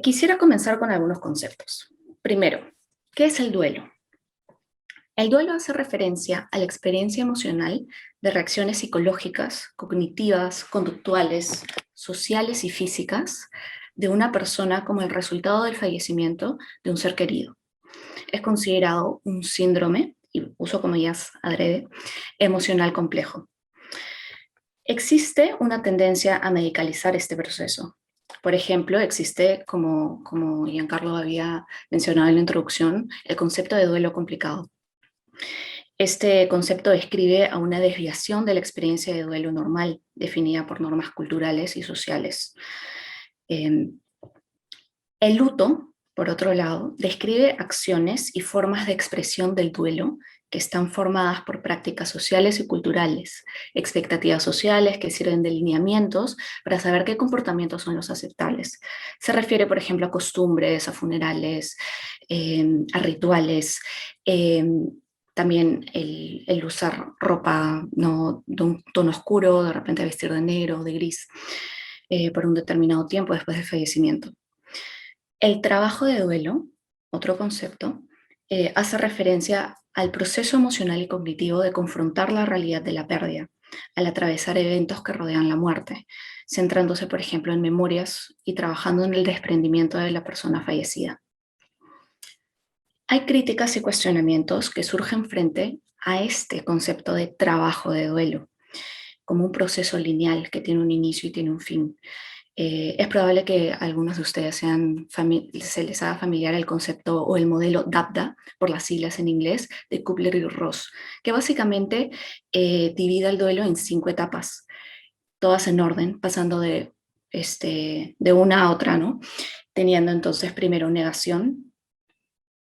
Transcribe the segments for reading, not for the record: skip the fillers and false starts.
Quisiera comenzar con algunos conceptos. Primero, ¿qué es el duelo? El duelo hace referencia a la experiencia emocional de reacciones psicológicas, cognitivas, conductuales, sociales y físicas de una persona como el resultado del fallecimiento de un ser querido. Es considerado un síndrome, y uso comillas adrede, emocional complejo. Existe una tendencia a medicalizar este proceso. Por ejemplo, existe, como Giancarlo había mencionado en la introducción, el concepto de duelo complicado. Este concepto describe a una desviación de la experiencia de duelo normal, definida por normas culturales y sociales. El luto, por otro lado, describe acciones y formas de expresión del duelo que están formadas por prácticas sociales y culturales, expectativas sociales que sirven de lineamientos para saber qué comportamientos son los aceptables. Se refiere, por ejemplo, a costumbres, a funerales, a rituales, también el usar ropa no, de un tono oscuro, de repente vestir de negro o de gris, por un determinado tiempo después del fallecimiento. El trabajo de duelo, otro concepto, hace referencia al proceso emocional y cognitivo de confrontar la realidad de la pérdida, al atravesar eventos que rodean la muerte, centrándose, por ejemplo, en memorias y trabajando en el desprendimiento de la persona fallecida. Hay críticas y cuestionamientos que surgen frente a este concepto de trabajo de duelo, como un proceso lineal que tiene un inicio y tiene un fin. Es probable que a algunos de ustedes se les haga familiar el concepto o el modelo DAPDA, por las siglas en inglés, de Kubler y Ross, que básicamente divide el duelo en 5 etapas, todas en orden, pasando de una a otra, ¿no? Teniendo entonces primero negación,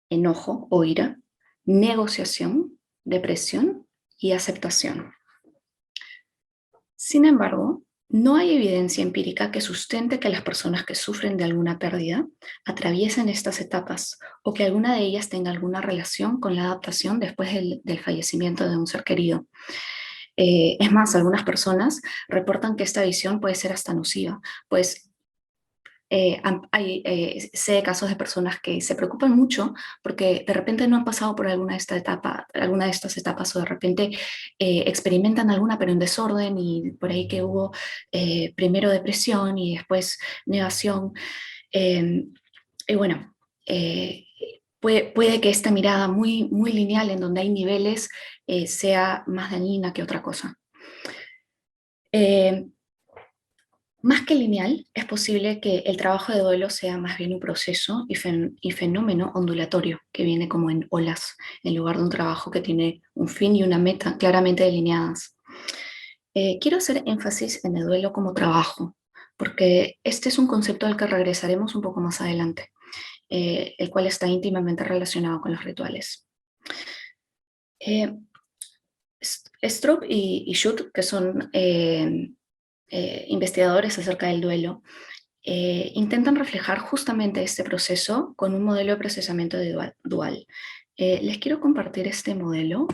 enojo o ira, negociación, depresión y aceptación. Sin embargo, no hay evidencia empírica que sustente que las personas que sufren de alguna pérdida atraviesen estas etapas o que alguna de ellas tenga alguna relación con la adaptación después del fallecimiento de un ser querido. Es más, algunas personas reportan que esta visión puede ser hasta nociva, pues sé de casos de personas que se preocupan mucho porque de repente no han pasado por alguna de estas etapas o de repente experimentan alguna pero en desorden y por ahí que hubo primero depresión y después negación. Eh, y bueno, eh, puede que esta mirada muy lineal en donde hay niveles sea más dañina que otra cosa. Eh, Más que lineal, es posible que el trabajo de duelo sea más bien un proceso y fenómeno ondulatorio, que viene como en olas, en lugar de un trabajo que tiene un fin y una meta claramente delineadas. Quiero hacer énfasis en el duelo como trabajo, porque este es un concepto al que regresaremos un poco más adelante, el cual está íntimamente relacionado con los rituales. Stroop y Schut, que son investigadores acerca del duelo, intentan reflejar justamente este proceso con un modelo de procesamiento dual. Les quiero compartir este modelo.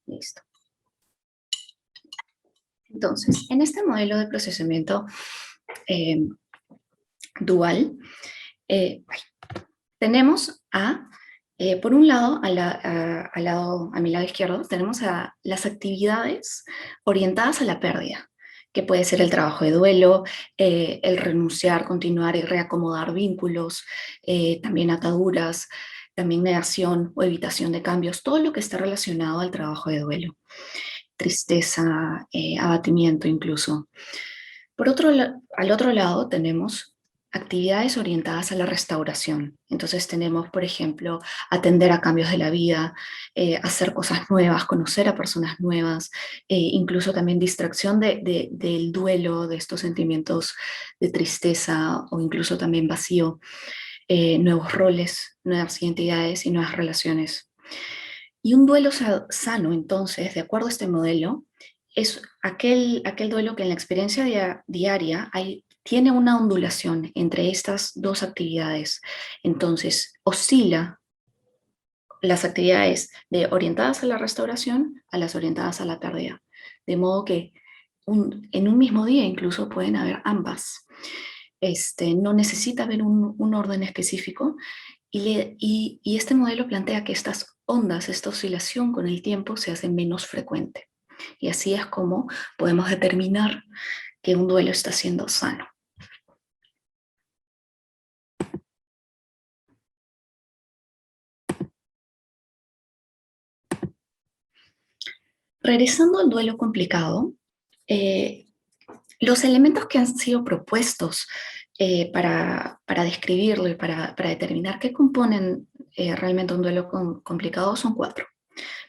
Listo. Entonces, en este modelo de procesamiento dual, tenemos por un lado, a mi lado izquierdo, tenemos a las actividades orientadas a la pérdida, que puede ser el trabajo de duelo, el renunciar, continuar y reacomodar vínculos, también ataduras, también negación o evitación de cambios, todo lo que está relacionado al trabajo de duelo, tristeza, abatimiento incluso. Al otro lado tenemos actividades orientadas a la restauración. Entonces tenemos, por ejemplo, atender a cambios de la vida, hacer cosas nuevas, conocer a personas nuevas, incluso también distracción del duelo, de estos sentimientos de tristeza o incluso también vacío, nuevos roles, nuevas identidades y nuevas relaciones. Y un duelo sano, entonces, de acuerdo a este modelo, es aquel duelo que en la experiencia diaria tiene una ondulación entre estas dos actividades. Entonces, oscila las actividades orientadas a la restauración a las orientadas a la pérdida. De modo que en un mismo día incluso pueden haber ambas. No necesita haber un orden específico y este modelo plantea que estas ondas, esta oscilación con el tiempo se hace menos frecuente. Y así es como podemos determinar que un duelo está siendo sano. Regresando al duelo complicado, los elementos que han sido propuestos para describirlo y para determinar qué componen realmente un duelo complicado son cuatro.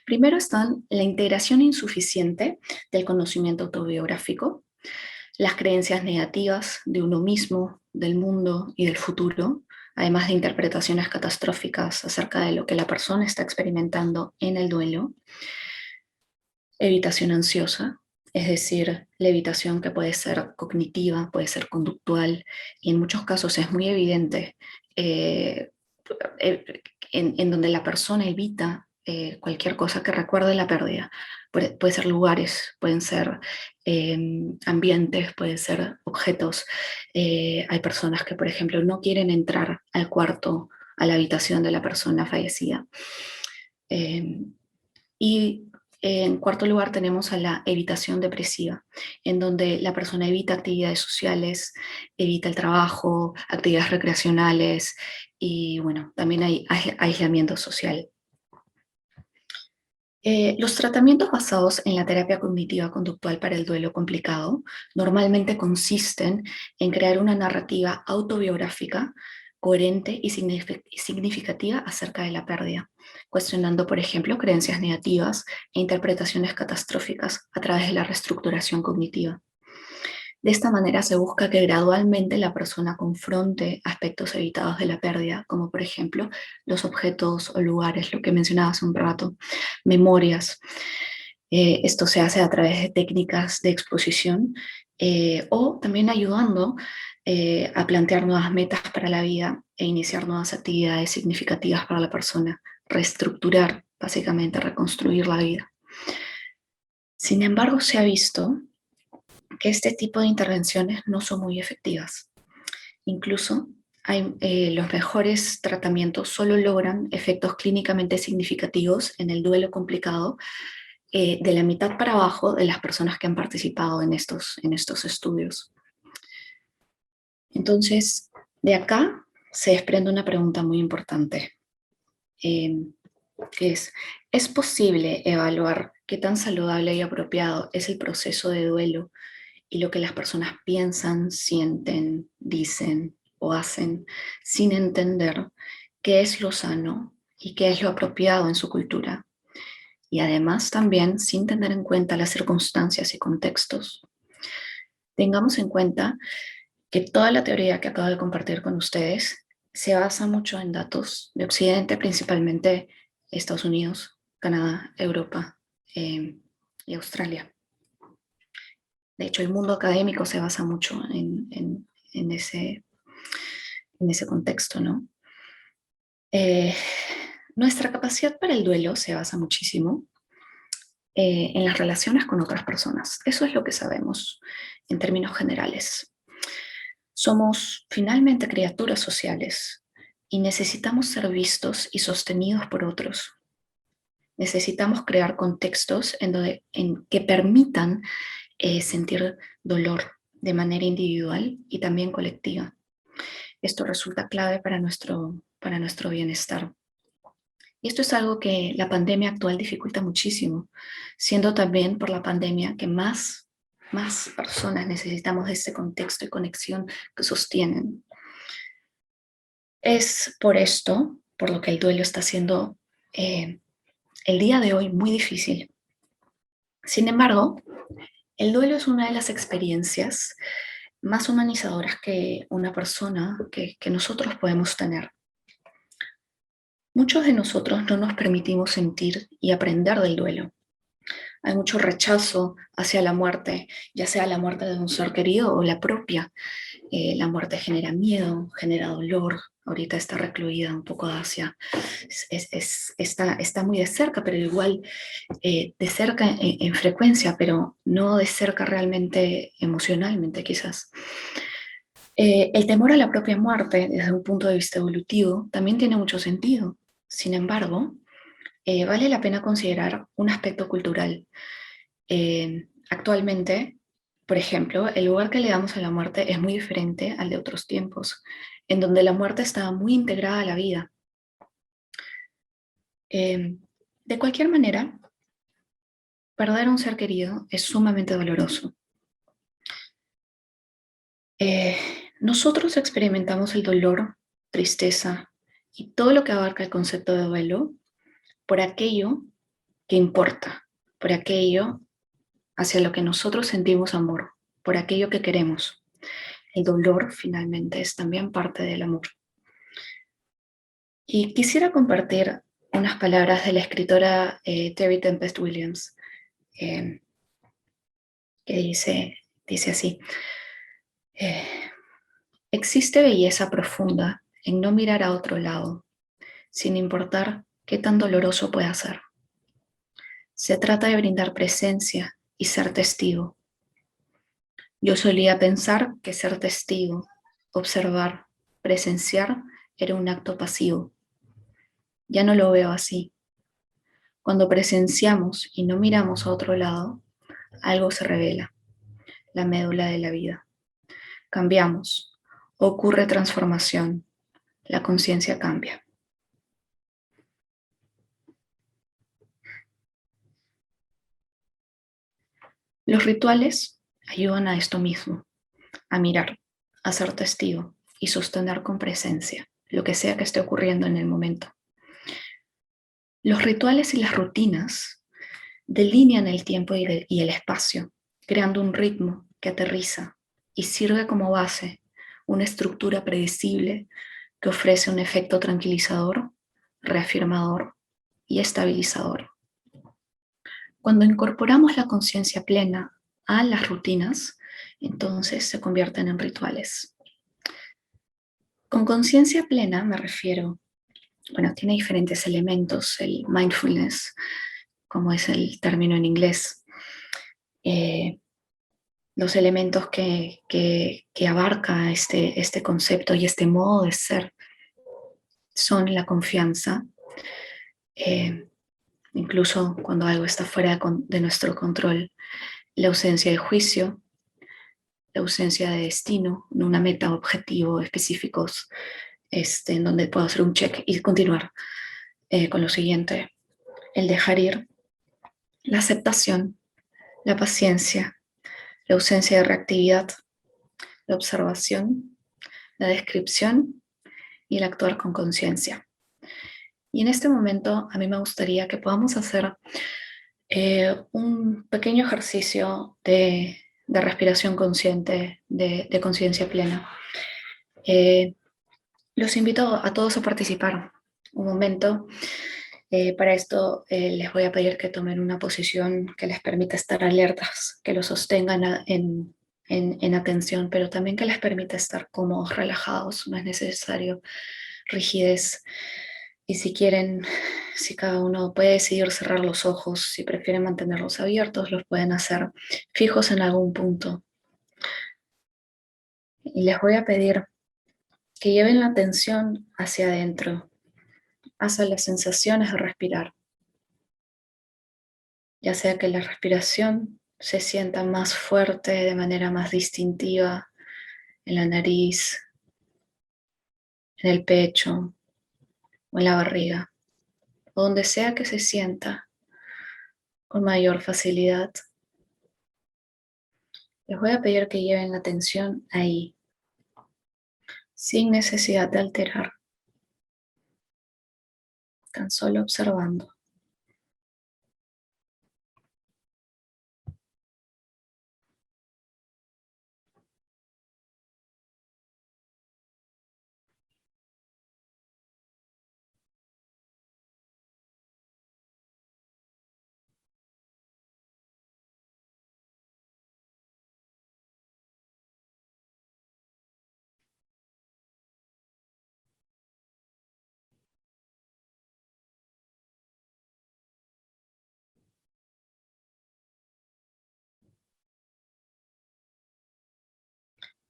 Primero están la integración insuficiente del conocimiento autobiográfico, las creencias negativas de uno mismo, del mundo y del futuro, además de interpretaciones catastróficas acerca de lo que la persona está experimentando en el duelo, evitación ansiosa, es decir, la evitación que puede ser cognitiva, puede ser conductual, y en muchos casos es muy evidente eh, en donde la persona evita cualquier cosa que recuerde la pérdida. Puede ser lugares, pueden ser ambientes, pueden ser objetos. Hay personas que, por ejemplo, no quieren entrar al cuarto, a la habitación de la persona fallecida. Y en cuarto lugar tenemos a la evitación depresiva, en donde la persona evita actividades sociales, evita el trabajo, actividades recreacionales y bueno, también hay aislamiento social. Los tratamientos basados en la terapia cognitiva conductual para el duelo complicado normalmente consisten en crear una narrativa autobiográfica coherente y significativa acerca de la pérdida, cuestionando, por ejemplo, creencias negativas e interpretaciones catastróficas a través de la reestructuración cognitiva. De esta manera se busca que gradualmente la persona confronte aspectos evitados de la pérdida, como por ejemplo los objetos o lugares, lo que mencionaba hace un rato, memorias. Esto se hace a través de técnicas de exposición o también ayudando a plantear nuevas metas para la vida e iniciar nuevas actividades significativas para la persona, reestructurar, básicamente reconstruir la vida. Sin embargo, se ha visto que este tipo de intervenciones no son muy efectivas. Incluso los mejores tratamientos solo logran efectos clínicamente significativos en el duelo complicado de la mitad para abajo de las personas que han participado en estos estudios. Entonces, de acá se desprende una pregunta muy importante, que ¿es posible evaluar qué tan saludable y apropiado es el proceso de duelo y lo que las personas piensan, sienten, dicen o hacen sin entender qué es lo sano y qué es lo apropiado en su cultura? Y además también sin tener en cuenta las circunstancias y contextos. Tengamos en cuenta que toda la teoría que acabo de compartir con ustedes se basa mucho en datos de Occidente, principalmente Estados Unidos, Canadá, Europa y Australia. De hecho, el mundo académico se basa mucho en ese contexto, ¿no? Nuestra capacidad para el duelo se basa muchísimo en las relaciones con otras personas. Eso es lo que sabemos en términos generales. Somos finalmente criaturas sociales y necesitamos ser vistos y sostenidos por otros. Necesitamos crear contextos en que permitan sentir dolor de manera individual y también colectiva. Esto resulta clave para nuestro bienestar. Y esto es algo que la pandemia actual dificulta muchísimo, siendo también por la pandemia que más personas necesitamos de este contexto y conexión que sostienen. Es por esto, por lo que el duelo está siendo el día de hoy muy difícil. Sin embargo, el duelo es una de las experiencias más humanizadoras que una persona, que nosotros podemos tener. Muchos de nosotros no nos permitimos sentir y aprender del duelo. Hay mucho rechazo hacia la muerte, ya sea la muerte de un ser querido o la propia. La muerte genera miedo, genera dolor. Ahorita está recluida un poco hacia, está muy de cerca, pero igual de cerca en frecuencia, pero no de cerca realmente emocionalmente quizás. El temor a la propia muerte desde un punto de vista evolutivo también tiene mucho sentido. Sin embargo, vale la pena considerar un aspecto cultural. Actualmente, por ejemplo, el lugar que le damos a la muerte es muy diferente al de otros tiempos, en donde la muerte estaba muy integrada a la vida. Eh, de cualquier manera, perder a un ser querido es sumamente doloroso. Eh, Nosotros experimentamos el dolor, tristeza y todo lo que abarca el concepto de duelo por aquello que importa, por aquello hacia lo que nosotros sentimos amor, por aquello que queremos. El dolor finalmente es también parte del amor. Y quisiera compartir unas palabras de la escritora Terry Tempest Williams, eh, que dice así, eh, existe belleza profunda en no mirar a otro lado, sin importar qué tan doloroso pueda ser. Se trata de brindar presencia y ser testigo. Yo solía pensar que ser testigo, observar, presenciar era un acto pasivo. Ya no lo veo así. Cuando presenciamos y no miramos a otro lado, algo se revela, la médula de la vida. Cambiamos, ocurre transformación, la conciencia cambia. Los rituales ayudan a esto mismo, a mirar, a ser testigo y sostener con presencia lo que sea que esté ocurriendo en el momento. Los rituales y las rutinas delinean el tiempo y el espacio, creando un ritmo que aterriza y sirve como base una estructura predecible que ofrece un efecto tranquilizador, reafirmador y estabilizador. Cuando incorporamos la conciencia plena a las rutinas, entonces se convierten en rituales. Con conciencia plena me refiero, bueno, tiene diferentes elementos, el mindfulness, como es el término en inglés, eh, los elementos que abarca este concepto y este modo de ser son la confianza, eh, incluso cuando algo está fuera de nuestro control, la ausencia de juicio, la ausencia de destino, una meta, objetivo específicos, en donde puedo hacer un check y continuar con lo siguiente, el dejar ir, la aceptación, la paciencia, la ausencia de reactividad, la observación, la descripción y el actuar con conciencia. Y en este momento a mí me gustaría que podamos hacer un pequeño ejercicio de respiración consciente, de conciencia plena. Eh, los invito a todos a participar un momento. Para esto les voy a pedir que tomen una posición que les permita estar alertas, que los sostengan en atención, pero también que les permita estar cómodos, relajados. No es necesario rigidez. Y si quieren, si cada uno puede decidir cerrar los ojos, si prefieren mantenerlos abiertos, los pueden hacer fijos en algún punto. Y les voy a pedir que lleven la atención hacia adentro, hacia las sensaciones de respirar. Ya sea que la respiración se sienta más fuerte, de manera más distintiva, en la nariz, en el pecho o en la barriga, o donde sea que se sienta con mayor facilidad. Les voy a pedir que lleven la atención ahí, sin necesidad de alterar, tan solo observando.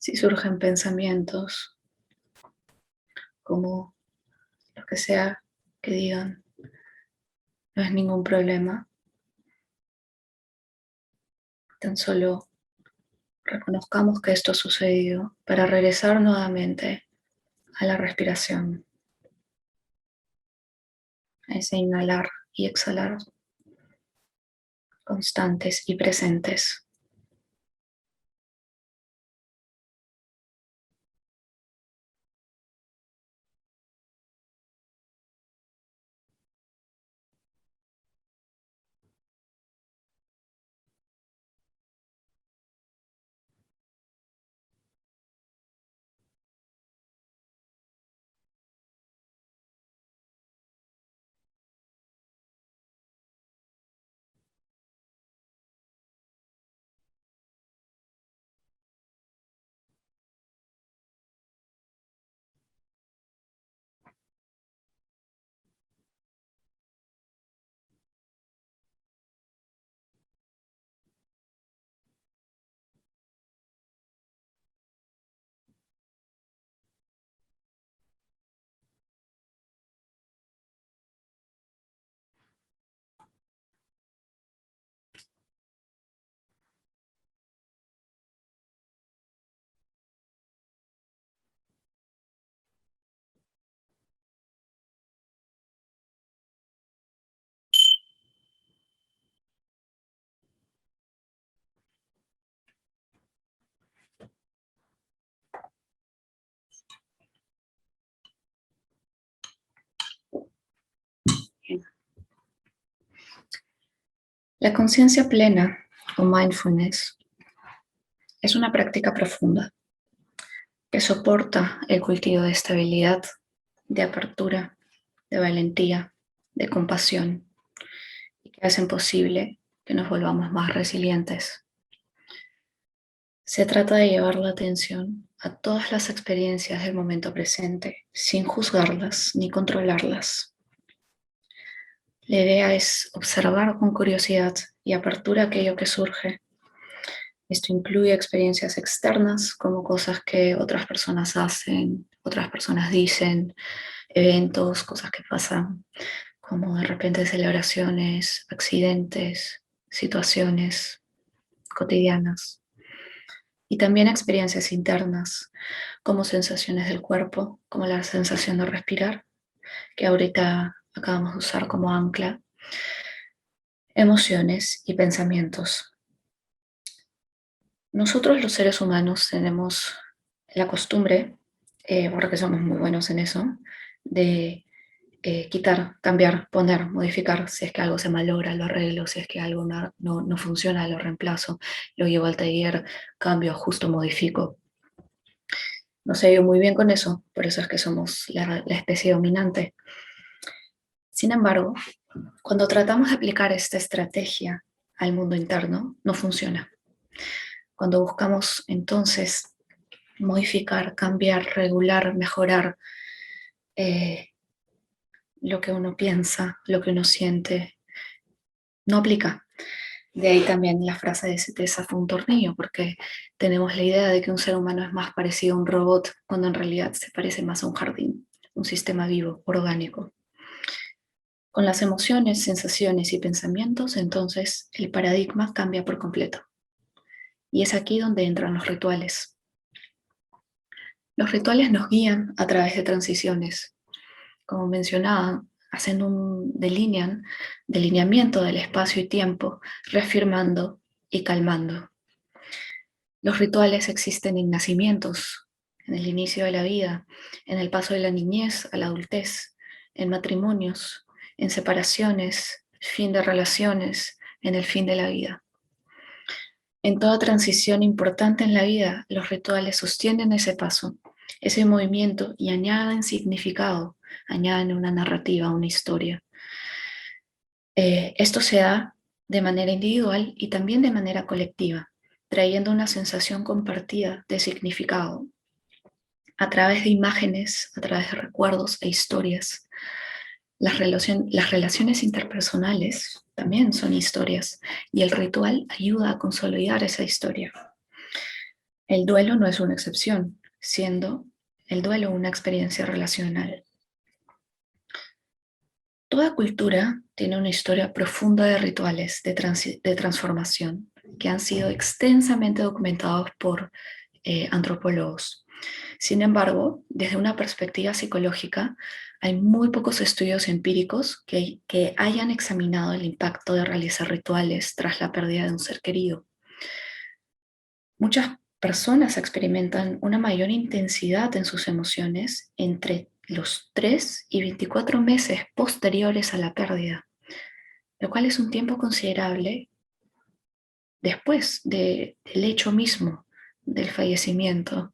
Si surgen pensamientos, como lo que sea que digan, no es ningún problema. Tan solo reconozcamos que esto sucedió para regresar nuevamente a la respiración, a ese inhalar y exhalar constantes y presentes. La conciencia plena o mindfulness es una práctica profunda que soporta el cultivo de estabilidad, de apertura, de valentía, de compasión y que hacen posible que nos volvamos más resilientes. Se trata de llevar la atención a todas las experiencias del momento presente sin juzgarlas ni controlarlas. La idea es observar con curiosidad y apertura aquello que surge. Esto incluye experiencias externas como cosas que otras personas hacen, otras personas dicen, eventos, cosas que pasan, como de repente celebraciones, accidentes, situaciones cotidianas. Y también experiencias internas, como sensaciones del cuerpo, como la sensación de respirar, que ahorita acabamos de usar como ancla, emociones y pensamientos. Nosotros los seres humanos tenemos la costumbre, porque somos muy buenos en eso, de quitar, cambiar, poner, modificar. Si es que algo se malogra, lo arreglo. Si es que algo no funciona, lo reemplazo. Lo llevo al taller, cambio, ajusto, modifico. No se ha ido muy bien con eso, por eso es que somos la especie dominante. Sin embargo, cuando tratamos de aplicar esta estrategia al mundo interno, no funciona. Cuando buscamos entonces modificar, cambiar, regular, mejorar lo que uno piensa, lo que uno siente, no aplica. De ahí también la frase de se te zafó un tornillo, porque tenemos la idea de que un ser humano es más parecido a un robot, cuando en realidad se parece más a un jardín, un sistema vivo, orgánico. Con las emociones, sensaciones y pensamientos, entonces el paradigma cambia por completo. Y es aquí donde entran los rituales. Los rituales nos guían a través de transiciones. Como mencionaba, hacen un delineamiento del espacio y tiempo, reafirmando y calmando. Los rituales existen en nacimientos, en el inicio de la vida, en el paso de la niñez a la adultez, en matrimonios, en separaciones, fin de relaciones, en el fin de la vida. En toda transición importante en la vida, los rituales sostienen ese paso, ese movimiento y añaden significado, añaden una narrativa, una historia. Esto se da de manera individual y también de manera colectiva, trayendo una sensación compartida de significado a través de imágenes, a través de recuerdos e historias. Las relaciones interpersonales también son historias y el ritual ayuda a consolidar esa historia. El duelo no es una excepción, siendo el duelo una experiencia relacional. Toda cultura tiene una historia profunda de rituales de transformación que han sido extensamente documentados por antropólogos. Sin embargo, desde una perspectiva psicológica, hay muy pocos estudios empíricos que hayan examinado el impacto de realizar rituales tras la pérdida de un ser querido. Muchas personas experimentan una mayor intensidad en sus emociones entre los 3 y 24 meses posteriores a la pérdida, lo cual es un tiempo considerable después del hecho mismo del fallecimiento,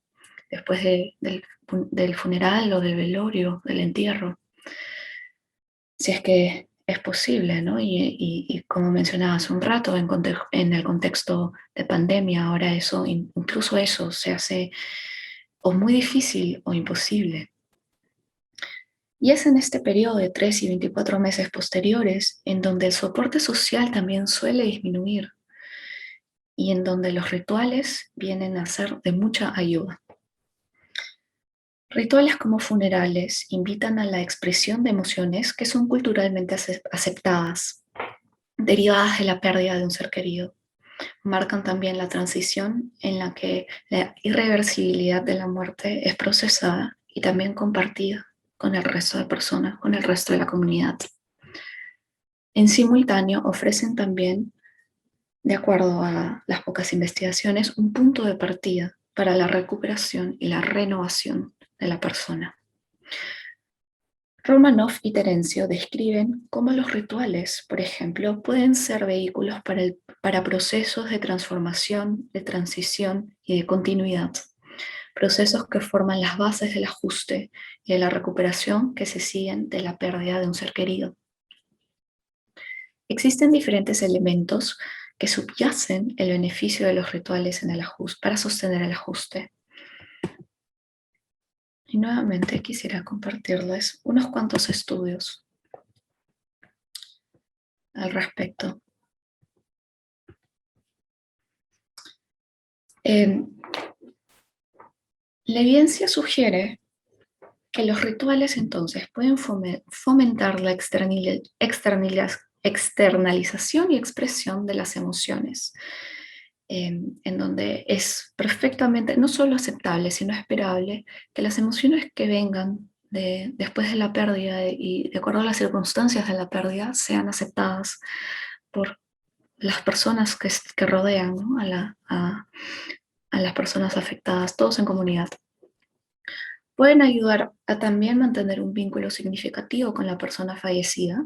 después del funeral o del velorio, del entierro, si es que es posible, ¿no? Y como mencionaba hace un rato, en el contexto de pandemia, ahora eso, incluso eso se hace o muy difícil o imposible. Y es en este periodo de 3 y 24 meses posteriores en donde el soporte social también suele disminuir y en donde los rituales vienen a ser de mucha ayuda. Rituales como funerales invitan a la expresión de emociones que son culturalmente aceptadas, derivadas de la pérdida de un ser querido. Marcan también la transición en la que la irreversibilidad de la muerte es procesada y también compartida con el resto de personas, con el resto de la comunidad. En simultáneo ofrecen también, de acuerdo a las pocas investigaciones, un punto de partida para la recuperación y la renovación de la persona. Romanoff y Terencio describen cómo los rituales, por ejemplo, pueden ser vehículos para procesos de transformación, de transición y de continuidad, procesos que forman las bases del ajuste y de la recuperación que se siguen de la pérdida de un ser querido. Existen diferentes elementos que subyacen el beneficio de los rituales en el ajuste, para sostener el ajuste. Y nuevamente quisiera compartirles unos cuantos estudios al respecto. La evidencia sugiere que los rituales entonces pueden fomentar la externalización y expresión de las emociones, en donde es perfectamente no solo aceptable, sino esperable que las emociones que vengan después de la pérdida y de acuerdo a las circunstancias de la pérdida sean aceptadas por las personas que rodean, ¿no? a las personas afectadas, todos en comunidad. Pueden ayudar a también mantener un vínculo significativo con la persona fallecida.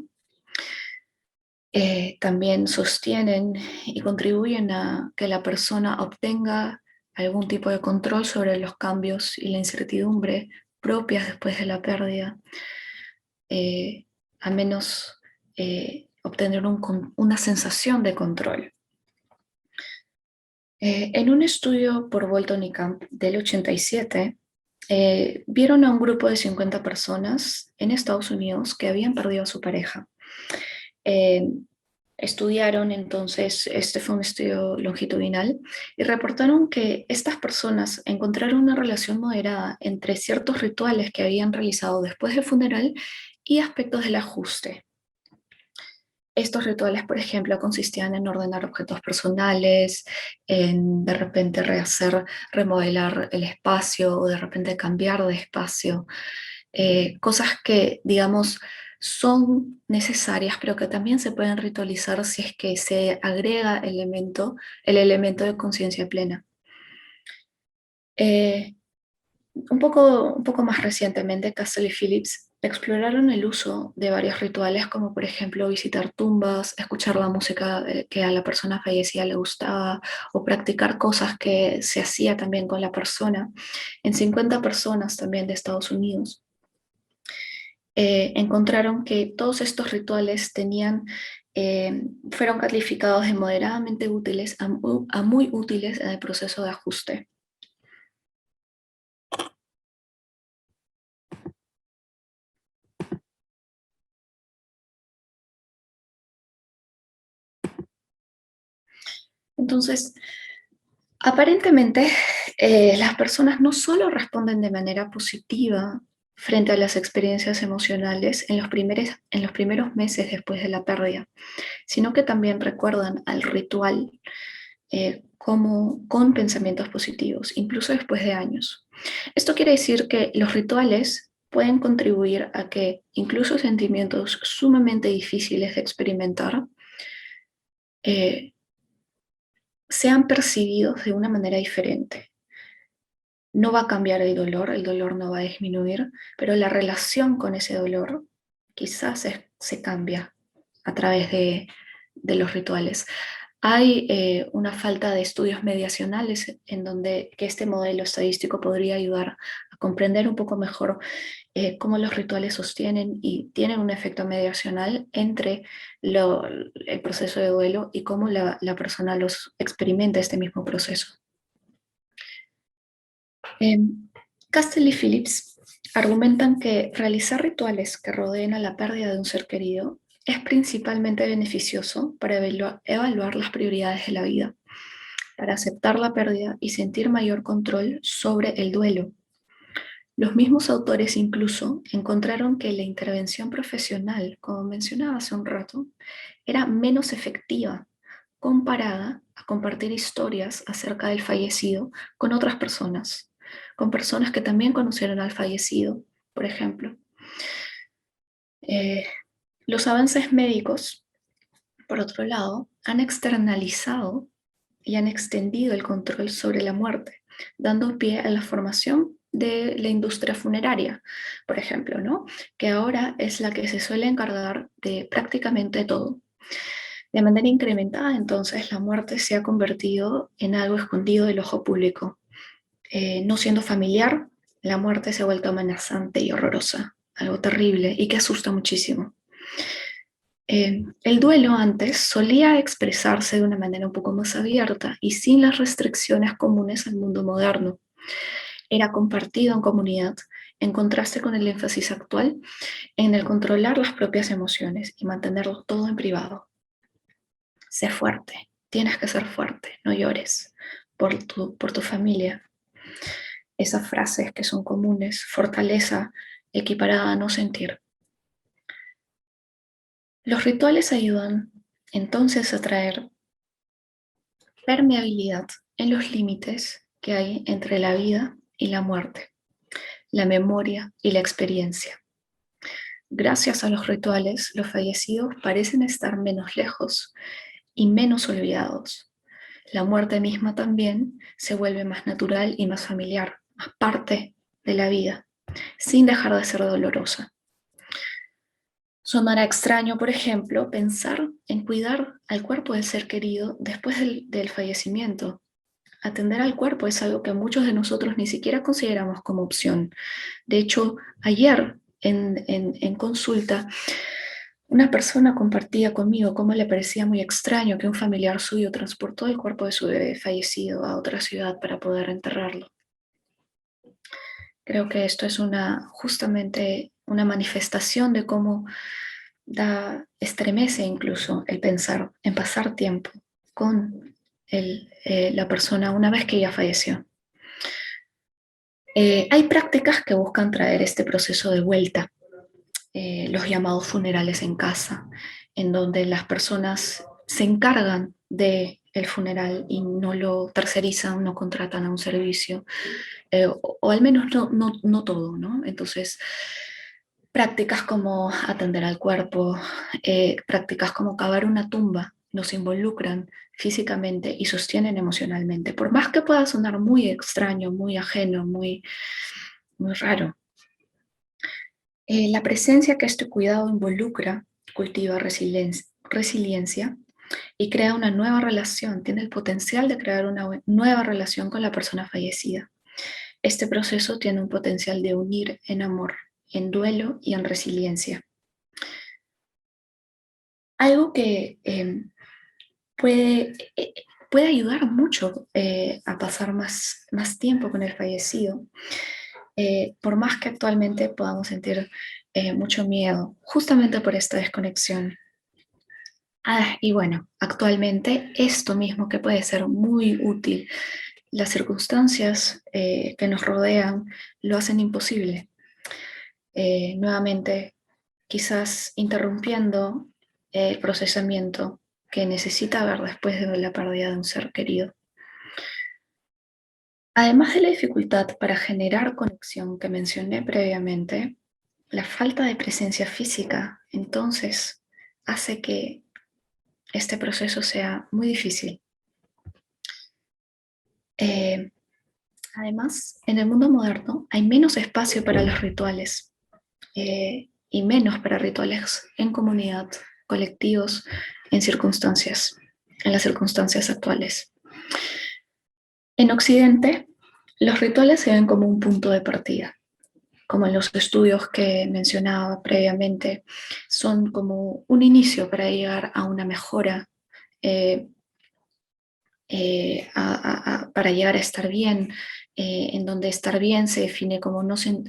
También sostienen y contribuyen a que la persona obtenga algún tipo de control sobre los cambios y la incertidumbre propias después de la pérdida, al menos obtener una sensación de control. En un estudio por Bolton y Camp del 87, vieron a un grupo de 50 personas en Estados Unidos que habían perdido a su pareja. Estudiaron entonces, este fue un estudio longitudinal, y reportaron que estas personas encontraron una relación moderada entre ciertos rituales que habían realizado después del funeral y aspectos del ajuste. Estos rituales, por ejemplo, consistían en ordenar objetos personales, en de repente remodelar el espacio o de repente cambiar de espacio. Cosas que, digamos, son necesarias, pero que también se pueden ritualizar si es que se agrega el elemento de conciencia plena. Eh, un poco más recientemente, Castle y Phillips exploraron el uso de varios rituales, como por ejemplo visitar tumbas, escuchar la música que a la persona fallecida le gustaba, o practicar cosas que se hacía también con la persona, en 50 personas también de Estados Unidos. Encontraron que todos estos rituales fueron calificados de moderadamente útiles a muy útiles en el proceso de ajuste. Entonces, Aparentemente, las personas no solo responden de manera positiva frente a las experiencias emocionales en los primeros meses después de la pérdida, sino que también recuerdan al ritual como con pensamientos positivos, incluso después de años. Esto quiere decir que los rituales pueden contribuir a que incluso sentimientos sumamente difíciles de experimentar eh, sean percibidos de una manera diferente. No va a cambiar el dolor no va a disminuir, pero la relación con ese dolor quizás se cambia a través de los rituales. Hay una falta de estudios mediacionales en donde que este modelo estadístico podría ayudar a comprender un poco mejor cómo los rituales sostienen y tienen un efecto mediacional entre el proceso de duelo y cómo la persona los experimenta este mismo proceso. Castell y Phillips argumentan que realizar rituales que rodeen a la pérdida de un ser querido es principalmente beneficioso para evaluar las prioridades de la vida, para aceptar la pérdida y sentir mayor control sobre el duelo. Los mismos autores incluso encontraron que la intervención profesional, como mencionaba hace un rato, era menos efectiva comparada a compartir historias acerca del fallecido con otras personas, con personas que también conocieron al fallecido, por ejemplo. Eh, los avances médicos, por otro lado, han externalizado y han extendido el control sobre la muerte, dando pie a la formación de la industria funeraria, por ejemplo, ¿no? Que ahora es la que se suele encargar de prácticamente todo. De manera incrementada, entonces, la muerte se ha convertido en algo escondido del ojo público. No siendo familiar, la muerte se ha vuelto amenazante y horrorosa, algo terrible y que asusta muchísimo. El duelo antes solía expresarse de una manera un poco más abierta y sin las restricciones comunes al mundo moderno. Era compartido en comunidad, en contraste con el énfasis actual en el controlar las propias emociones y mantenerlo todo en privado. Sé fuerte, tienes que ser fuerte, no llores por tu familia. Esas frases que son comunes, fortaleza equiparada a no sentir. Los rituales ayudan entonces a traer permeabilidad en los límites que hay entre la vida y la muerte, la memoria y la experiencia. Gracias a los rituales, los fallecidos parecen estar menos lejos y menos olvidados. La muerte misma también se vuelve más natural y más familiar, más parte de la vida, sin dejar de ser dolorosa. Sonará extraño, por ejemplo, pensar en cuidar al cuerpo del ser querido después del fallecimiento. Atender al cuerpo es algo que muchos de nosotros ni siquiera consideramos como opción. De hecho, ayer en consulta, una persona compartía conmigo cómo le parecía muy extraño que un familiar suyo transportó el cuerpo de su bebé fallecido a otra ciudad para poder enterrarlo. Creo que esto es justamente una manifestación de cómo estremece incluso el pensar en pasar tiempo con la persona una vez que ya falleció. Hay prácticas que buscan traer este proceso de vuelta, los llamados funerales en casa, en donde las personas se encargan del funeral y no lo tercerizan, no contratan a un servicio, o al menos no todo, ¿no? Entonces, prácticas como atender al cuerpo, prácticas como cavar una tumba, nos involucran físicamente y sostienen emocionalmente. Por más que pueda sonar muy extraño, muy ajeno, muy raro, la presencia que este cuidado involucra cultiva resiliencia y crea una nueva relación, tiene el potencial de crear una nueva relación con la persona fallecida. Este proceso tiene un potencial de unir en amor, en duelo y en resiliencia. Algo que puede, puede ayudar mucho a pasar más tiempo con el fallecido, por más que actualmente podamos sentir mucho miedo, justamente por esta desconexión. Y bueno, actualmente esto mismo que puede ser muy útil las circunstancias que nos rodean lo hacen imposible. Nuevamente, quizás interrumpiendo el procesamiento que necesita haber después de la pérdida de un ser querido. Además de la dificultad para generar conexión que mencioné previamente, la falta de presencia física, entonces, hace que este proceso sea muy difícil. Además, en el mundo moderno hay menos espacio para los rituales y menos para rituales en comunidad, colectivos, en las circunstancias actuales. En Occidente, los rituales se ven como un punto de partida, como en los estudios que mencionaba previamente, son como un inicio para llegar a una mejora, para llegar a estar bien, en donde estar bien se define como,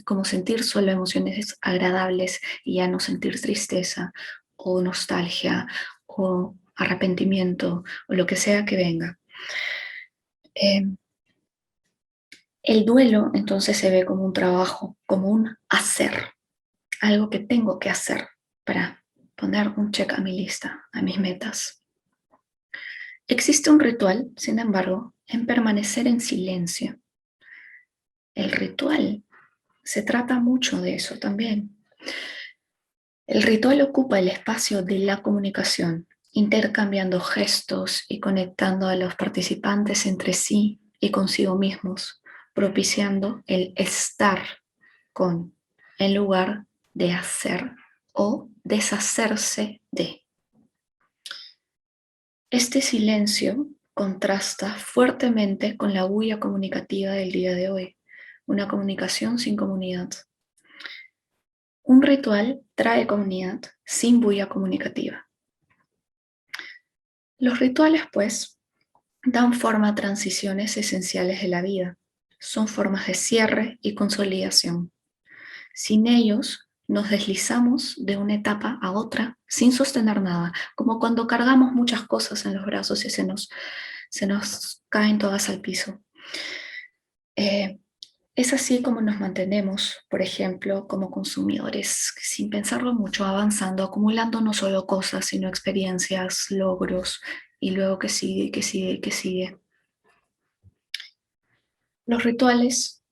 como sentir solo emociones agradables y ya no sentir tristeza o nostalgia o arrepentimiento o lo que sea que venga. El duelo entonces se ve como un trabajo, como un hacer, algo que tengo que hacer para poner un check a mi lista, a mis metas. Existe un ritual, sin embargo, en permanecer en silencio. El ritual se trata mucho de eso también. El ritual ocupa el espacio de la comunicación, intercambiando gestos y conectando a los participantes entre sí y consigo mismos, propiciando el estar con, en lugar de hacer o deshacerse de. Este silencio contrasta fuertemente con la bulla comunicativa del día de hoy, una comunicación sin comunidad. Un ritual trae comunidad sin bulla comunicativa. Los rituales, pues, dan forma a transiciones esenciales de la vida. Son formas de cierre y consolidación. Sin ellos, nos deslizamos de una etapa a otra sin sostener nada, como cuando cargamos muchas cosas en los brazos y se nos caen todas al piso. Es así como nos mantenemos, por ejemplo, como consumidores, sin pensarlo mucho, avanzando, acumulando no solo cosas, sino experiencias, logros, y luego que sigue, que sigue, que sigue. Los rituales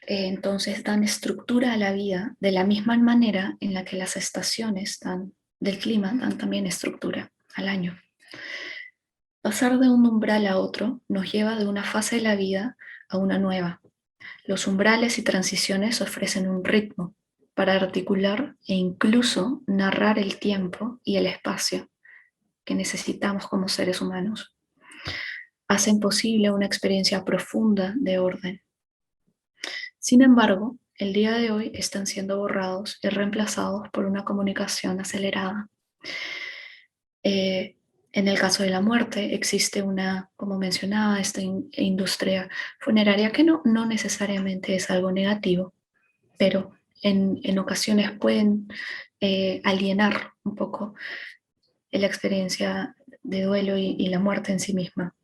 entonces dan estructura a la vida de la misma manera en la que las estaciones del clima dan también estructura al año. Pasar de un umbral a otro nos lleva de una fase de la vida a una nueva. Los umbrales y transiciones ofrecen un ritmo para articular e incluso narrar el tiempo y el espacio que necesitamos como seres humanos. Hacen posible una experiencia profunda de orden. Sin embargo, el día de hoy están siendo borrados y reemplazados por una comunicación acelerada. En el caso de la muerte, existe como mencionaba, esta industria funeraria que no necesariamente es algo negativo, pero en ocasiones pueden alienar un poco la experiencia de duelo y la muerte en sí misma,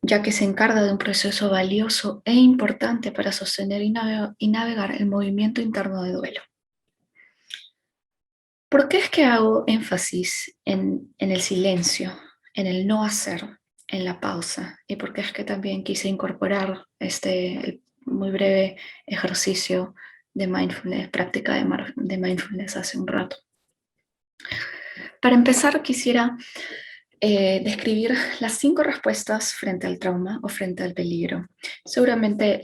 ya que se encarga de un proceso valioso e importante para sostener y navegar el movimiento interno de duelo. ¿Por qué es que hago énfasis en el silencio, en el no hacer, en la pausa? ¿Y por qué es que también quise incorporar el muy breve ejercicio de mindfulness, práctica de mindfulness hace un rato? Para empezar, quisiera describir las 5 respuestas frente al trauma o frente al peligro. Seguramente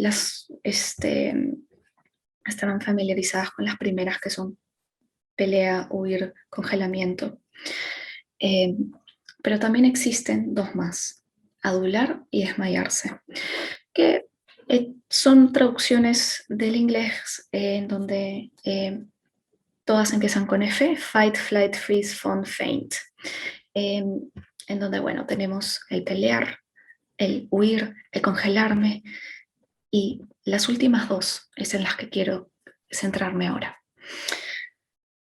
estarán familiarizadas con las primeras, que son pelea, huir, congelamiento. Pero también existen 2 más, adular y desmayarse, que son traducciones del inglés en donde todas empiezan con F, fight, flight, freeze, fawn, faint, en donde, bueno, tenemos el pelear, el huir, el congelarme, y las últimas 2 es en las que quiero centrarme ahora.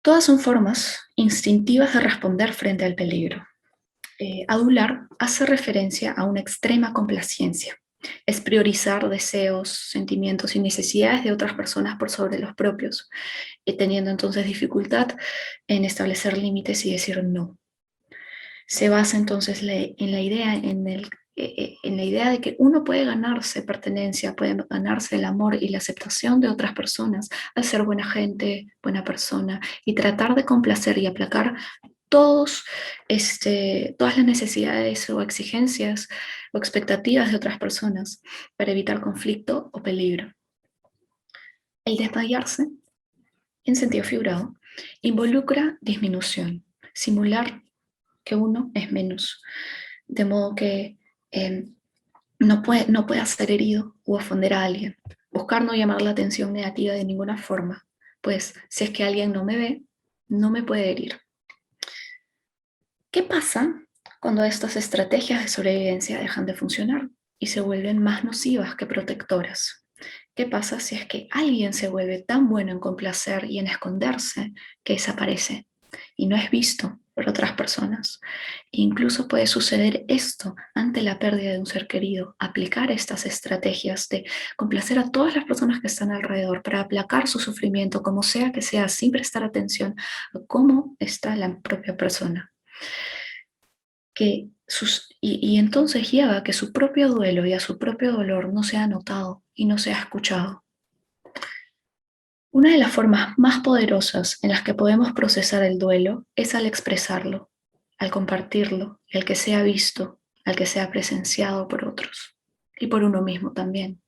Todas son formas instintivas de responder frente al peligro. Adular hace referencia a una extrema complacencia. Es priorizar deseos, sentimientos y necesidades de otras personas por sobre los propios, teniendo entonces dificultad en establecer límites y decir no. Se basa entonces en la idea, en la idea de que uno puede ganarse pertenencia, puede ganarse el amor y la aceptación de otras personas al ser buena gente, buena persona, y tratar de complacer y aplacar todos, todas las necesidades o exigencias o expectativas de otras personas para evitar conflicto o peligro. El desmayarse, en sentido figurado, involucra disminución, simular que uno es menos, de modo que eh, no pueda ser herido u ofender a alguien, buscar no llamar la atención negativa de ninguna forma, pues si es que alguien no me ve, no me puede herir. ¿Qué pasa cuando estas estrategias de sobrevivencia dejan de funcionar y se vuelven más nocivas que protectoras? ¿Qué pasa si es que alguien se vuelve tan bueno en complacer y en esconderse que desaparece y no es visto por otras personas? Incluso puede suceder esto ante la pérdida de un ser querido, aplicar estas estrategias de complacer a todas las personas que están alrededor para aplacar su sufrimiento, como sea que sea, sin prestar atención a cómo está la propia persona. Y entonces lleva a que su propio duelo y a su propio dolor no sea notado y no sea escuchado. Una de las formas más poderosas en las que podemos procesar el duelo es al expresarlo, al compartirlo, al que sea visto, al que sea presenciado por otros y por uno mismo también.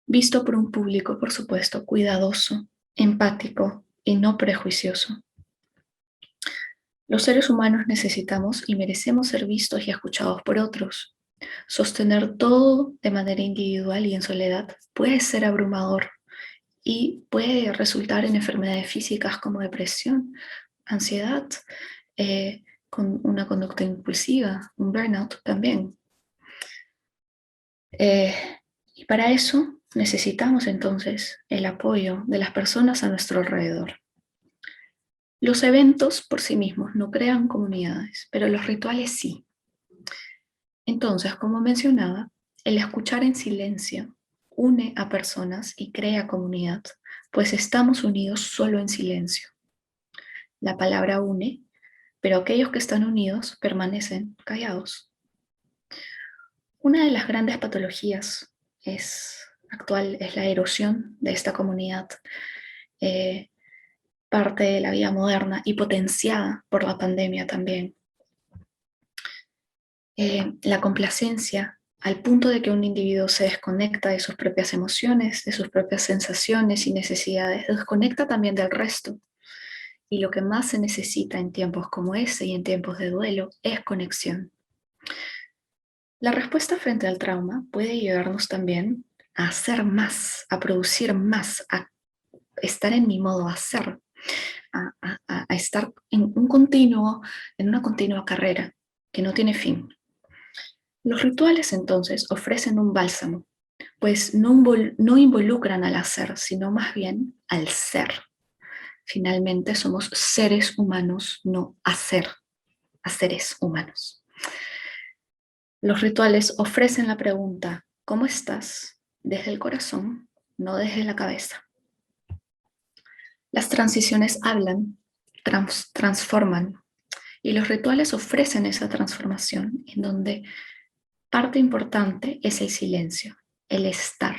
Visto por un público, por supuesto, cuidadoso, empático y no prejuicioso. Los seres humanos necesitamos y merecemos ser vistos y escuchados por otros. Sostener todo de manera individual y en soledad puede ser abrumador y puede resultar en enfermedades físicas como depresión, ansiedad, con una conducta impulsiva, un burnout también. Y para eso necesitamos entonces el apoyo de las personas a nuestro alrededor. Los eventos por sí mismos no crean comunidades, pero los rituales sí. Entonces, como mencionaba, el escuchar en silencio une a personas y crea comunidad, pues estamos unidos solo en silencio. La palabra une, pero aquellos que están unidos permanecen callados. Una de las grandes patologías actual es la erosión de esta comunidad, parte de la vida moderna y potenciada por la pandemia también. La complacencia al punto de que un individuo se desconecta de sus propias emociones, de sus propias sensaciones y necesidades, desconecta también del resto. Y lo que más se necesita en tiempos como ese y en tiempos de duelo es conexión. La respuesta frente al trauma puede llevarnos también a hacer más, a producir más, a estar en mi modo hacer, a estar en una continua carrera que no tiene fin. Los rituales entonces ofrecen un bálsamo, pues no involucran al hacer, sino más bien al ser. Finalmente somos seres humanos, no haceres humanos. Los rituales ofrecen la pregunta, ¿cómo estás? Desde el corazón, no desde la cabeza. Las transiciones hablan, transforman, y los rituales ofrecen esa transformación en donde parte importante es el silencio, el estar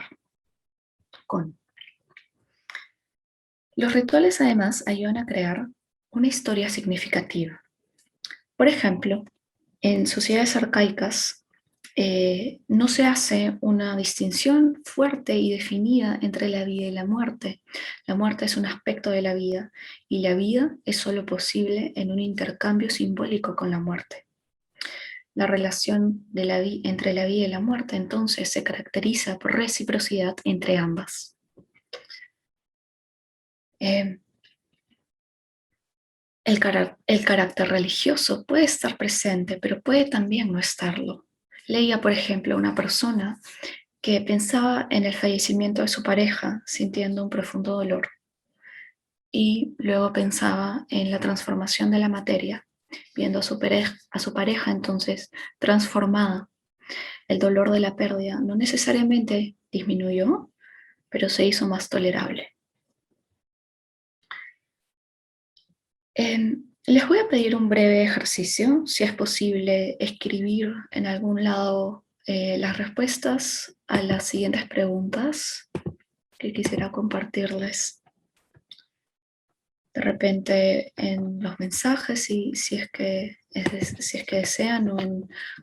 con. Los rituales además ayudan a crear una historia significativa. Por ejemplo, en sociedades arcaicas no se hace una distinción fuerte y definida entre la vida y la muerte. La muerte es un aspecto de la vida y la vida es solo posible en un intercambio simbólico con la muerte. La relación entre la vida y la muerte entonces se caracteriza por reciprocidad entre ambas. El carácter religioso puede estar presente, pero puede también no estarlo. Leía, por ejemplo, una persona que pensaba en el fallecimiento de su pareja sintiendo un profundo dolor y luego pensaba en la transformación de la materia viendo a su pareja entonces transformada. El dolor de la pérdida no necesariamente disminuyó, pero se hizo más tolerable. Les voy a pedir un breve ejercicio, si es posible escribir en algún lado las respuestas a las siguientes preguntas que quisiera compartirles. De repente en los mensajes, si es que desean,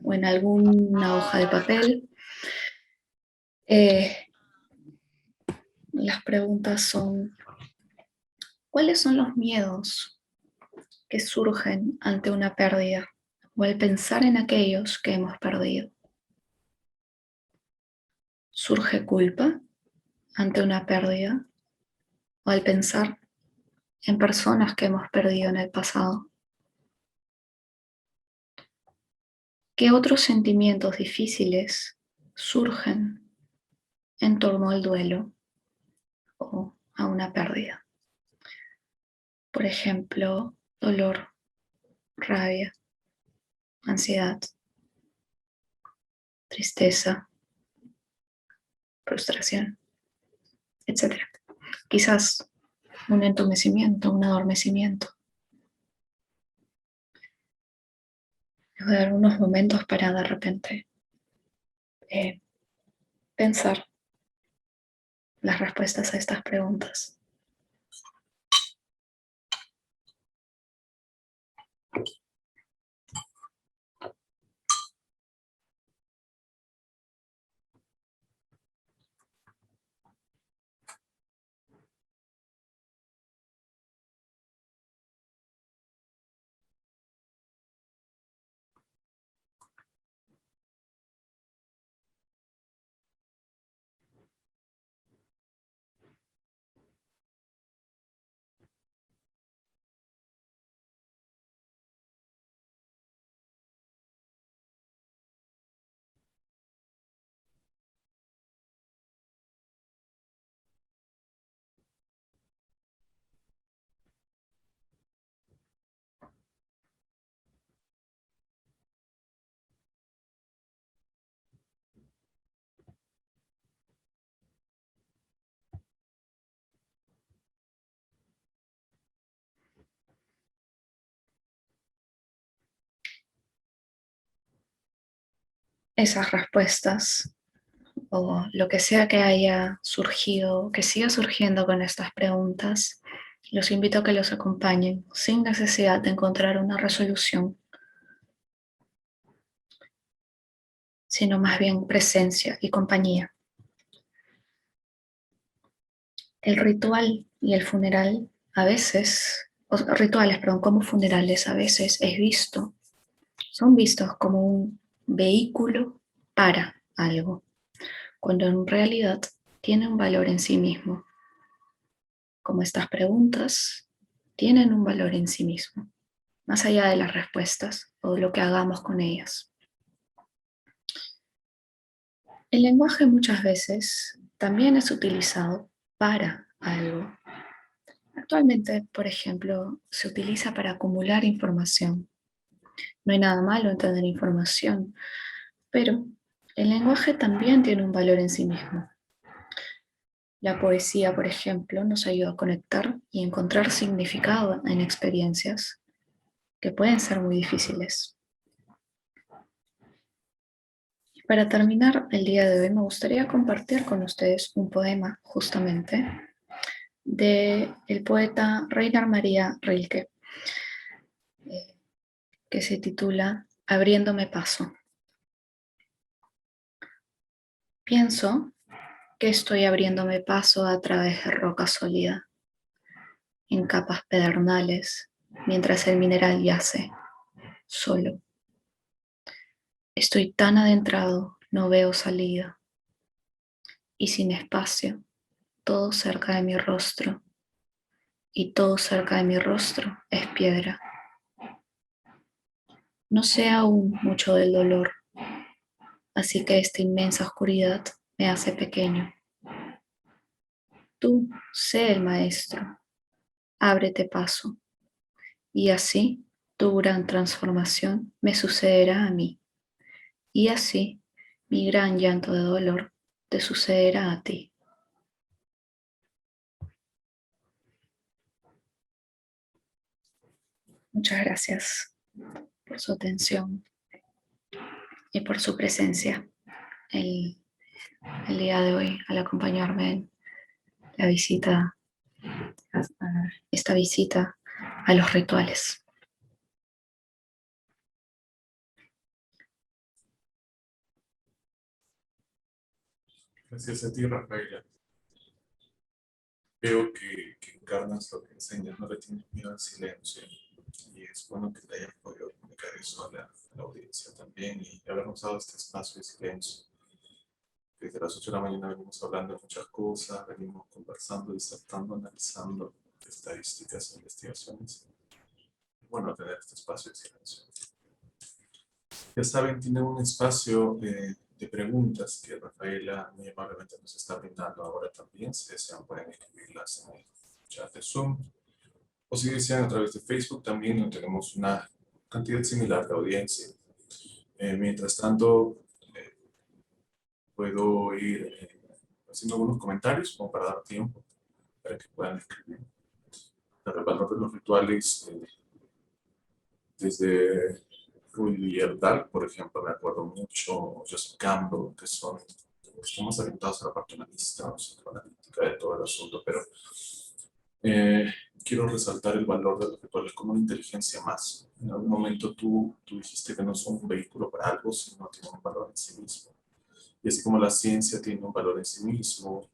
o en alguna hoja de papel. Las preguntas son: ¿cuáles son los miedos que surgen ante una pérdida o al pensar en aquellos que hemos perdido? ¿Surge culpa ante una pérdida o al pensar en personas que hemos perdido en el pasado? ¿Qué otros sentimientos difíciles surgen en torno al duelo o a una pérdida? Por ejemplo, dolor, rabia, ansiedad, tristeza, frustración, etc. Quizás un entumecimiento, un adormecimiento. Les voy a dar unos momentos para de repente pensar las respuestas a estas preguntas. Esas respuestas, o lo que sea que haya surgido, que siga surgiendo con estas preguntas, los invito a que los acompañen sin necesidad de encontrar una resolución, sino más bien presencia y compañía. El ritual y el funeral a veces, rituales, perdón, como funerales a veces son vistos como un vehículo para algo, cuando en realidad tiene un valor en sí mismo, como estas preguntas tienen un valor en sí mismo, más allá de las respuestas o lo que hagamos con ellas. El lenguaje muchas veces también es utilizado para algo. Actualmente, por ejemplo, se utiliza para acumular información. No hay nada malo en tener información, pero el lenguaje también tiene un valor en sí mismo. La poesía, por ejemplo, nos ayuda a conectar y encontrar significado en experiencias que pueden ser muy difíciles. Y para terminar el día de hoy, me gustaría compartir con ustedes un poema, justamente, del poeta Rainer Maria Rilke, que se titula Abriéndome paso. Pienso que estoy abriéndome paso a través de roca sólida, en capas pedernales, mientras el mineral yace, solo. Estoy tan adentrado, no veo salida, y sin espacio, todo cerca de mi rostro, y todo cerca de mi rostro es piedra. No sé aún mucho del dolor, así que esta inmensa oscuridad me hace pequeño. Tú, sé el maestro, ábrete paso, y así tu gran transformación me sucederá a mí, y así mi gran llanto de dolor te sucederá a ti. Muchas gracias por su atención y por su presencia el, el día de hoy al acompañarme en la visita, esta visita a los rituales. Gracias a ti, Rafaela. Veo que encarnas lo que enseñas, no le tienes miedo al silencio. Y es bueno que te hayas podido comunicar eso a la audiencia también y habernos dado este espacio de silencio. Desde las 8 de la mañana venimos hablando de muchas cosas, venimos conversando, disertando, analizando estadísticas e investigaciones. Es bueno tener este espacio de silencio. Ya saben, tienen un espacio de preguntas que Rafaela muy amablemente nos está brindando ahora también. Si desean, pueden escribirlas en el chat de Zoom. O si desean, a través de Facebook también tenemos una cantidad similar de audiencia. Mientras tanto, puedo ir haciendo algunos comentarios como para dar tiempo para que puedan escribir. El valor de los rituales, desde Ruy Dahl, por ejemplo, me acuerdo mucho, Joseph Campbell, que son, estamos orientados a la parte analista, o sea, analítica de todo el asunto, pero eh, quiero resaltar el valor de los rituales como una inteligencia más. En algún momento tú dijiste que no son un vehículo para algo, sino tienen un valor en sí mismo. Y así como la ciencia tiene un valor en sí mismo,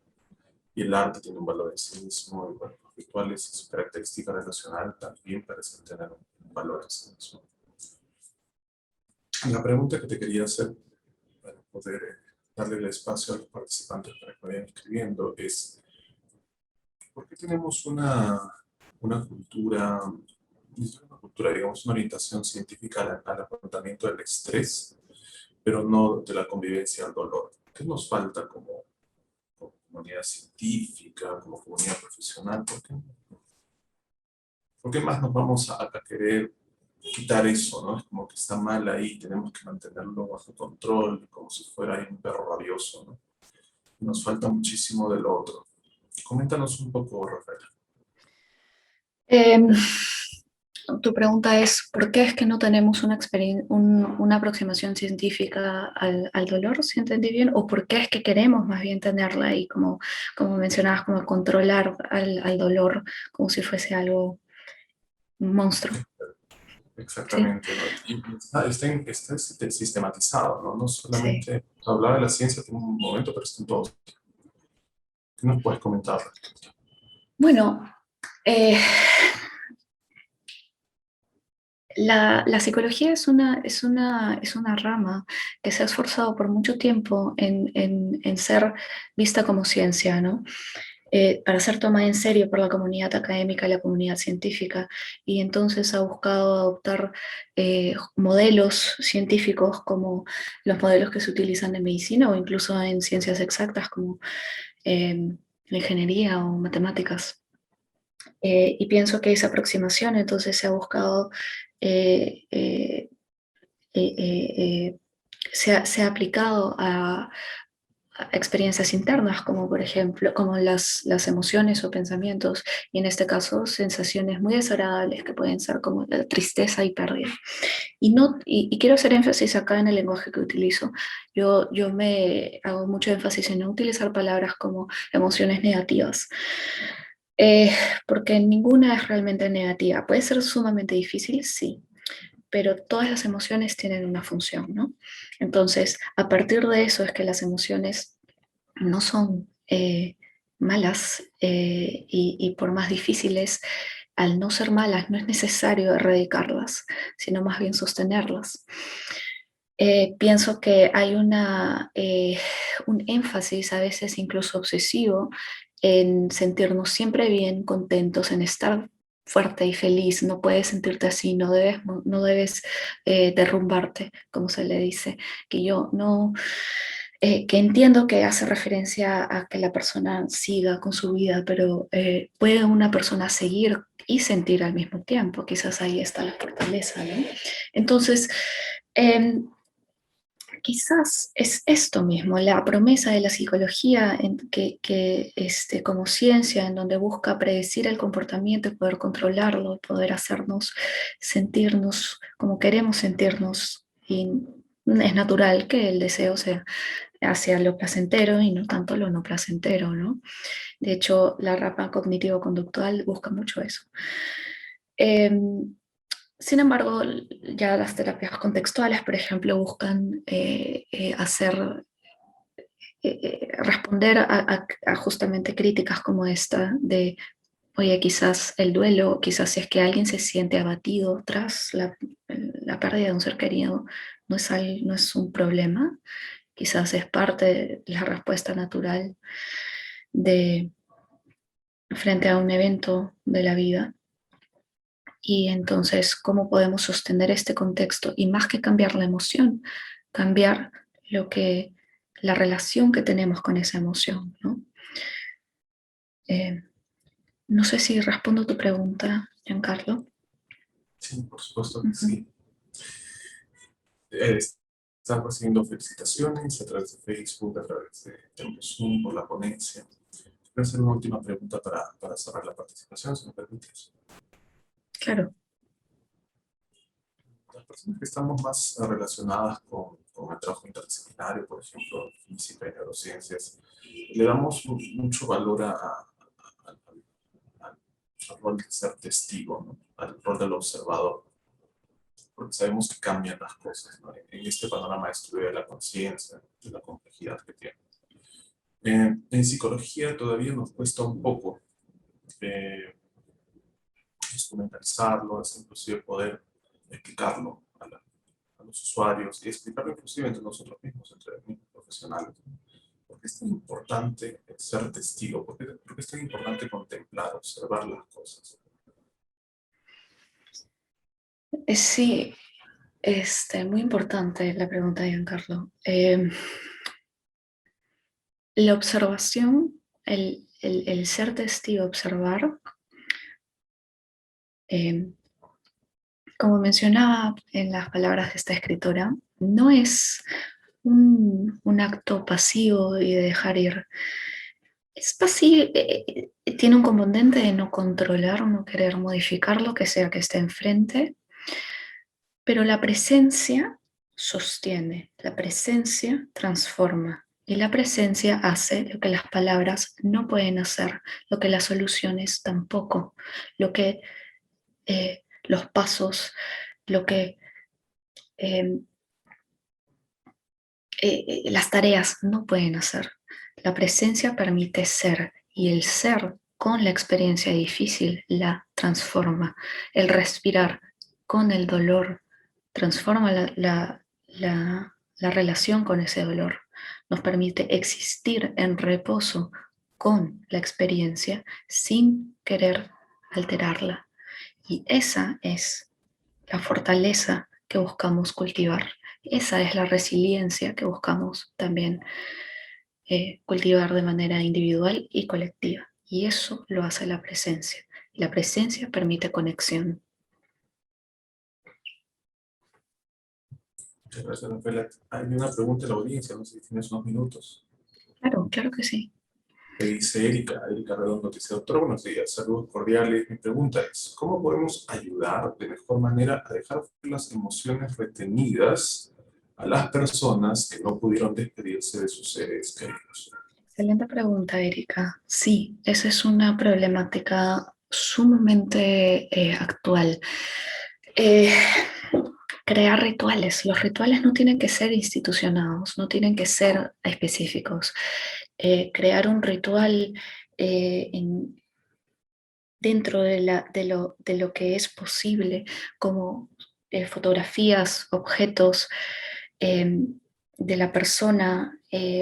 y el arte tiene un valor en sí mismo, y bueno, los rituales y su característica relacional también parecen tener un valor en sí mismo. La pregunta que te quería hacer para poder darle el espacio a los participantes para que vayan escribiendo es, ¿por qué tenemos una cultura, digamos, una orientación científica al afrontamiento del estrés, pero no de la convivencia al dolor? ¿Qué nos falta como comunidad científica, como comunidad profesional? ¿Por qué más nos vamos a querer quitar eso, ¿no? Es como que está mal ahí, tenemos que mantenerlo bajo control, como si fuera ahí un perro rabioso, ¿no? Nos falta muchísimo del otro. Coméntanos un poco, Rafael. Eh, Tu pregunta es, ¿por qué es que no tenemos una aproximación científica al dolor, si entendí bien? ¿O por qué es que queremos más bien tenerla y como mencionabas, como controlar al dolor como si fuese algo, un monstruo? Sí, Exactamente, ¿no? Y está sistematizado, ¿no? No sí. solamente hablar de la ciencia por un momento, pero está en todo. ¿Qué nos puedes comentar? Bueno, eh, la psicología es una rama que se ha esforzado por mucho tiempo en ser vista como ciencia, ¿no? Para ser tomada en serio por la comunidad académica y la comunidad científica, y entonces ha buscado adoptar modelos científicos como los modelos que se utilizan en medicina o incluso en ciencias exactas como la ingeniería o matemáticas. Y pienso que esa aproximación entonces se ha buscado eh, eh, eh, eh, eh, se ha aplicado a experiencias internas, como por ejemplo, como las emociones o pensamientos, y en este caso sensaciones muy desagradables que pueden ser como la tristeza y pérdida. Y quiero hacer énfasis acá en el lenguaje que utilizo. Yo me hago mucho énfasis en no utilizar palabras como emociones negativas, eh, porque ninguna es realmente negativa. Puede ser sumamente difícil, sí, pero todas las emociones tienen una función, ¿no? Entonces, a partir de eso es que las emociones no son malas, y por más difíciles, al no ser malas, no es necesario erradicarlas, sino más bien sostenerlas. Pienso que hay un énfasis, a veces incluso obsesivo, en sentirnos siempre bien, contentos, en estar fuerte y feliz. No puedes sentirte así, no debes derrumbarte, como se le dice, que yo no. que entiendo que hace referencia a que la persona siga con su vida, pero puede una persona seguir y sentir al mismo tiempo. Quizás ahí está la fortaleza, ¿no? Entonces, em, quizás es esto mismo, la promesa de la psicología como ciencia, en donde busca predecir el comportamiento y poder controlarlo, poder hacernos sentirnos como queremos sentirnos. Y es natural que el deseo sea hacia lo placentero y no tanto lo no placentero, ¿no? De hecho, la rama cognitivo-conductual busca mucho eso. Sin embargo, ya las terapias contextuales, por ejemplo, buscan responder a justamente críticas como esta de, oye, quizás el duelo, quizás si es que alguien se siente abatido tras la pérdida de un ser querido, no es un problema, quizás es parte de la respuesta natural de frente a un evento de la vida. Y entonces, ¿cómo podemos sostener este contexto? Y más que cambiar la emoción, cambiar la relación que tenemos con esa emoción, ¿no? Eh, no sé si respondo tu pregunta, Giancarlo. Sí, por supuesto que sí. Eh, Están recibiendo felicitaciones a través de Facebook, a través de Zoom por la ponencia. Voy a hacer una última pregunta para cerrar la participación, si me permites. Claro. Las personas que estamos más relacionadas con el trabajo interdisciplinario, por ejemplo, física y neurociencias, le damos mucho valor al rol de ser testigo, ¿no? Al rol del observador, porque sabemos que cambian las cosas, ¿no? En este panorama de estudio de la conciencia, de la complejidad que tiene. En psicología todavía nos cuesta un poco eh, instrumentalizarlo, es inclusive poder explicarlo a los usuarios y explicarlo inclusive entre nosotros mismos, entre los mismos profesionales. ¿Por qué es tan importante ser testigo? ¿Por qué es tan importante contemplar, observar las cosas? Sí, muy importante la pregunta de Giancarlo. La observación, el ser testigo, observar, eh, como mencionaba en las palabras de esta escritora, no es un acto pasivo y de dejar ir. Es pasivo, tiene un componente de no controlar o no querer modificar lo que sea que esté enfrente, pero la presencia sostiene, la presencia transforma y la presencia hace lo que las palabras no pueden hacer, lo que las soluciones tampoco, lo que los pasos, lo que eh, las tareas no pueden hacer. La presencia permite ser y el ser con la experiencia difícil la transforma. El respirar con el dolor transforma la relación con ese dolor. Nos permite existir en reposo con la experiencia sin querer alterarla. Y esa es la fortaleza que buscamos cultivar. Esa es la resiliencia que buscamos también cultivar de manera individual y colectiva. Y eso lo hace la presencia. La presencia permite conexión. Muchas gracias, Rafaela. Hay una pregunta de la audiencia, no sé si tienes unos minutos. Claro, claro que sí. Me dice Erika Redondo, dice, doctor, buenos días, saludos cordiales. Mi pregunta es, ¿cómo podemos ayudar de mejor manera a dejar las emociones retenidas a las personas que no pudieron despedirse de sus seres queridos? Excelente pregunta, Erika. Sí, esa es una problemática sumamente actual. Eh, Crear rituales. Los rituales no tienen que ser institucionados, no tienen que ser específicos. Crear un ritual dentro de lo que es posible, como fotografías, objetos eh, de la persona,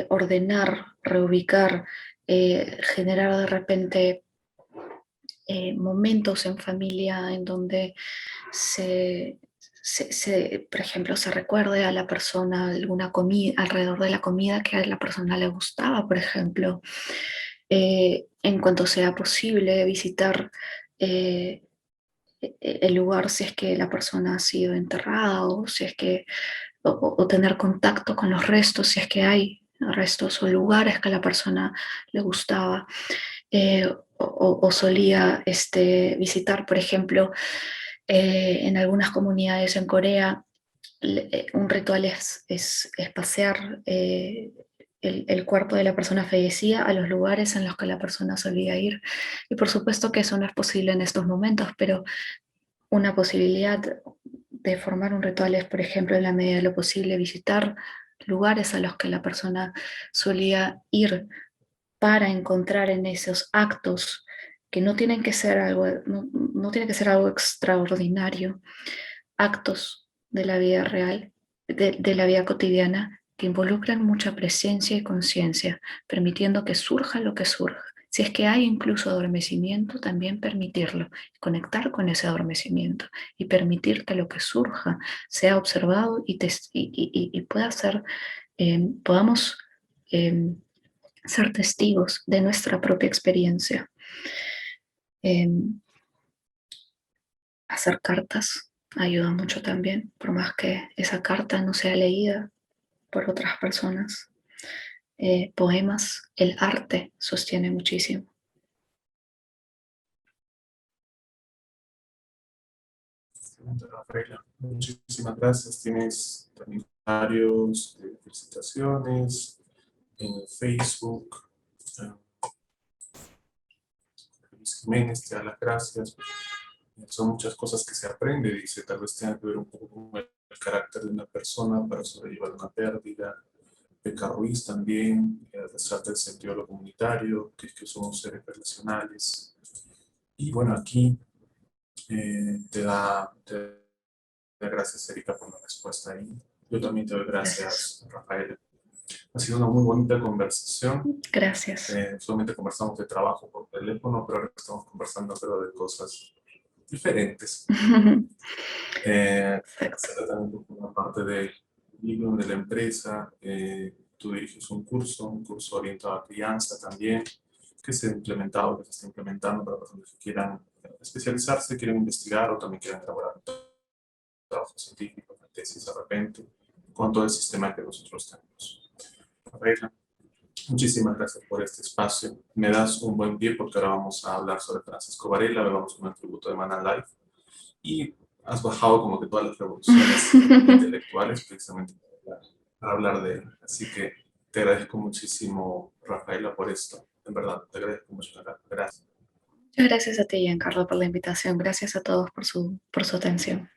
ordenar, reubicar, generar de repente momentos en familia en donde se, por ejemplo, se recuerde a la persona alguna comida, alrededor de la comida que a la persona le gustaba, por ejemplo. En cuanto sea posible, visitar el lugar si es que la persona ha sido enterrada o si es que, o tener contacto con los restos, si es que hay restos o lugares que a la persona le gustaba o solía visitar. Por ejemplo, en algunas comunidades en Corea, un ritual es pasear el cuerpo de la persona fallecida a los lugares en los que la persona solía ir. Y por supuesto que eso no es posible en estos momentos, pero una posibilidad de formar un ritual es, por ejemplo, en la medida de lo posible, visitar lugares a los que la persona solía ir para encontrar en esos actos que no tienen que ser algo, no tiene que ser algo extraordinario, actos de la vida real, de la vida cotidiana, que involucran mucha presencia y conciencia, permitiendo que surja lo que surja. Si es que hay incluso adormecimiento, también permitirlo, conectar con ese adormecimiento y permitir que lo que surja sea observado y pueda ser, podamos eh, ser testigos de nuestra propia experiencia. Eh, Hacer cartas ayuda mucho también, por más que esa carta no sea leída por otras personas. Poemas, el arte sostiene muchísimo. Excelente, Rafaela. Muchísimas gracias. Tienes también comentarios de felicitaciones en Facebook. eh, Luis Jiménez te da las gracias. Son muchas cosas que se aprende, dice, tal vez tenga que ver un poco con el carácter de una persona para sobrellevar una pérdida. Beca Ruiz también, resalta el sentido de lo comunitario, que somos seres relacionales. Y bueno, aquí te da gracias, Erika, por la respuesta ahí. Yo también te doy Gracias. gracias, Rafael. Ha sido una muy bonita conversación. Gracias. Solamente conversamos de trabajo por teléfono, pero ahora estamos conversando pero de cosas diferentes. Se trata de una parte del libro de la empresa. Tú diriges un curso orientado a crianza también, que se ha implementado, que se está implementando para personas que quieran especializarse, quieran investigar o también quieran elaborar un trabajo científico, una tesis de repente, con todo el sistema que nosotros tenemos. Rafaela, muchísimas gracias por este espacio. Me das un buen pie porque ahora vamos a hablar sobre Francisco Varela, vamos con el tributo de Mana Life y has bajado como que todas las revoluciones intelectuales precisamente para hablar de él. Así que te agradezco muchísimo, Rafaela, por esto. En verdad, te agradezco mucho. Gracias. Muchas gracias a ti, Giancarlo, por la invitación. Gracias a todos por su atención.